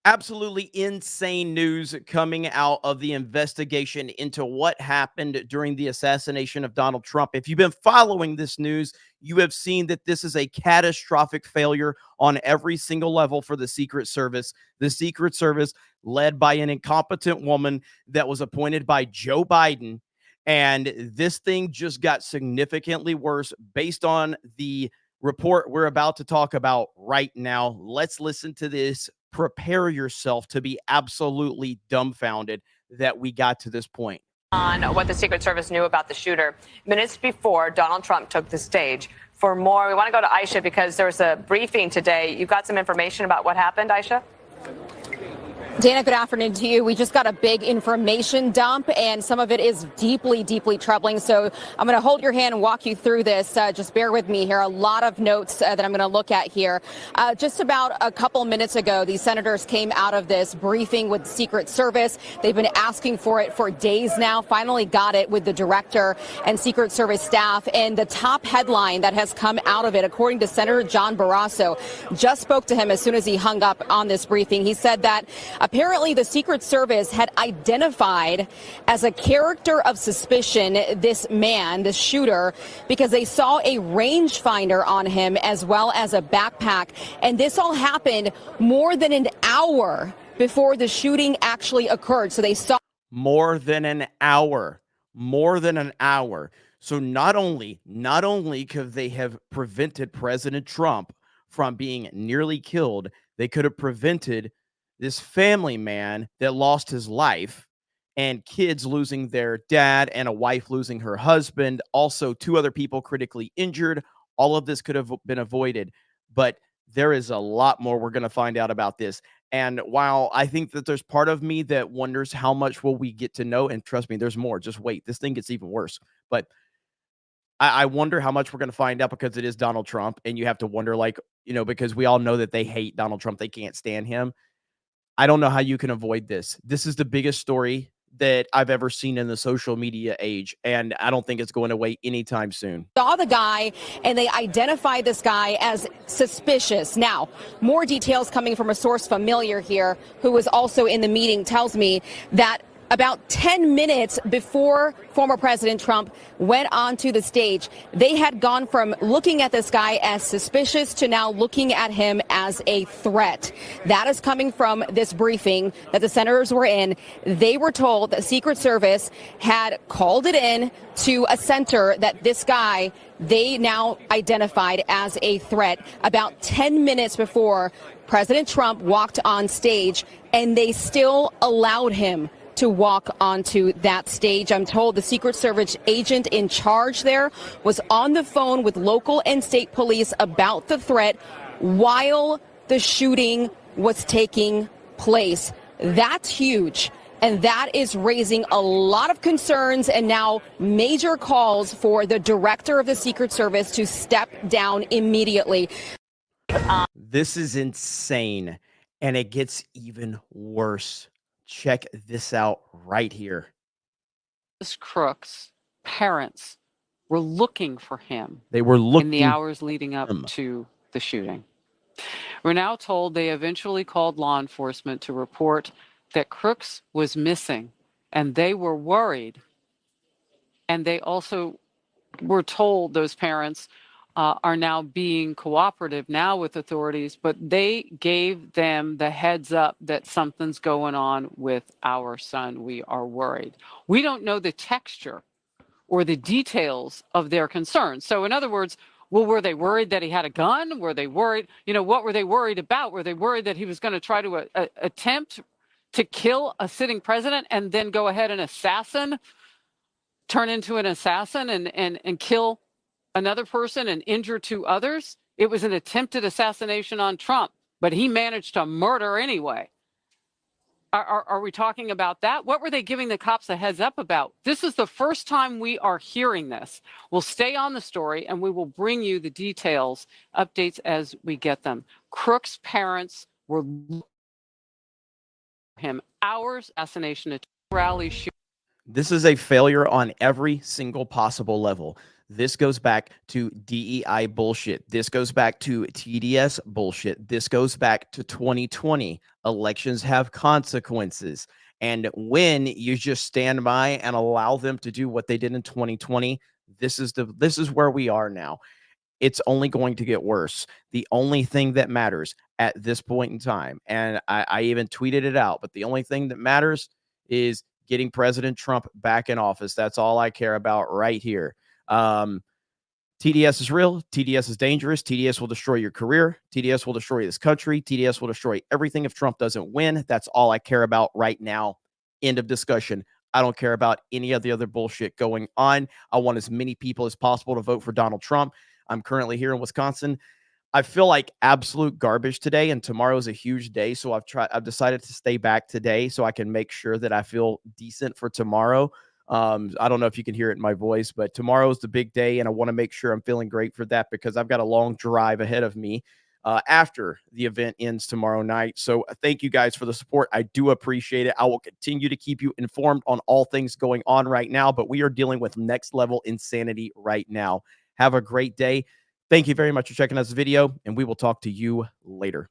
Absolutely insane news coming out of the investigation into what happened during the assassination of Donald Trump. If you've been following this news, you have seen that this is a catastrophic failure on every single level for the Secret Service. The Secret Service, led by an incompetent woman that was appointed by Joe Biden. And this thing just got significantly worse based on the report we're about to talk about right now. Let's listen to this. Prepare yourself to be absolutely dumbfounded that we got to this point. On what the Secret Service knew about the shooter minutes before Donald Trump took the stage. For more, we want to go to Aisha because there was a briefing today. You got some information about what happened, Aisha? Dana, good afternoon to you. We just got a big information dump, and some of it is deeply, deeply troubling. So I'm going to hold your hand and walk you through this. Just bear with me here. A lot of notes that I'm going to look at here. Just about a couple minutes ago, these senators came out of this briefing with the Secret Service. They've been asking for it for days now. Finally got it with the director and Secret Service staff. And the top headline that has come out of it, according to Senator John Barrasso, just spoke to him as soon as he hung up on this briefing. He said that apparently the Secret Service had identified as a character of suspicion this man, this shooter, because they saw a rangefinder on him as well as a backpack. And this all happened more than an hour before the shooting actually occurred. So they saw more than an hour. So not only could they have prevented President Trump from being nearly killed, they could have prevented this family man that lost his life and kids losing their dad and a wife losing her husband. Also, 2 other people critically injured. All of this could have been avoided, but there is a lot more we're going to find out about this. And while I think that there's part of me that wonders how much will we get to know, and trust me, there's more. Just wait. This thing gets even worse. But I wonder how much we're going to find out because it is Donald Trump. And you have to wonder, because we all know that they hate Donald Trump. They can't stand him. I don't know how you can avoid this. This is the biggest story that I've ever seen in the social media age, and I don't think it's going away anytime soon. Saw the guy, and they identified this guy as suspicious. Now, more details coming from a source familiar here who was also in the meeting tells me that about 10 minutes before former President Trump went onto the stage, they had gone from looking at this guy as suspicious to now looking at him as a threat. That is coming from this briefing that the senators were in. They were told that Secret Service had called it in to a center that this guy they now identified as a threat about 10 minutes before President Trump walked on stage, and they still allowed him to walk onto that stage. I'm told the Secret Service agent in charge there was on the phone with local and state police about the threat while the shooting was taking place. That's huge. And that is raising a lot of concerns and now major calls for the director of the Secret Service to step down immediately. This is insane. And it gets even worse. Check this out right here. Crooks parents were looking for him. They were looking in the hours leading up to the shooting. We're now told they eventually called law enforcement to report that Crooks was missing, and they were worried. And they also were told, those parents are now being cooperative now with authorities, but they gave them the heads up that something's going on with our son. We are worried. We don't know the texture or the details of their concerns. So in other words, well, were they worried that he had a gun? Were they worried? What were they worried about? Were they worried that he was going to try to attempt to kill a sitting president and then go ahead and turn into an assassin and kill another person and injure 2 others? It was an attempted assassination on Trump, but he managed to murder anyway. Are we talking about that? What were they giving the cops a heads up about? This is the first time we are hearing this. We'll stay on the story and we will bring you the details, updates as we get them. Crooks parents were him hours assassination at rally. This is a failure on every single possible level. This goes back to DEI bullshit. This goes back to TDS bullshit. This goes back to 2020. Elections have consequences. And when you just stand by and allow them to do what they did in 2020, this is where we are now. It's only going to get worse. The only thing that matters at this point in time, and I even tweeted it out, but the only thing that matters is getting President Trump back in office. That's all I care about right here. TDS is real. TDS is dangerous. TDS will destroy your career. TDS will destroy this country. TDS will destroy everything if Trump doesn't win. That's all I care about right now. End of discussion. I don't care about any of the other bullshit going on. I want as many people as possible to vote for Donald Trump. I'm currently here in Wisconsin. I feel like absolute garbage today, and tomorrow is a huge day. So I've decided to stay back today so I can make sure that I feel decent for tomorrow. I don't know if you can hear it in my voice, but tomorrow is the big day, and I want to make sure I'm feeling great for that because I've got a long drive ahead of me after the event ends tomorrow night. So thank you guys for the support. I do appreciate it. I will continue to keep you informed on all things going on right now, but we are dealing with next level insanity right now. Have a great day. Thank you very much for checking out this video, and we will talk to you later.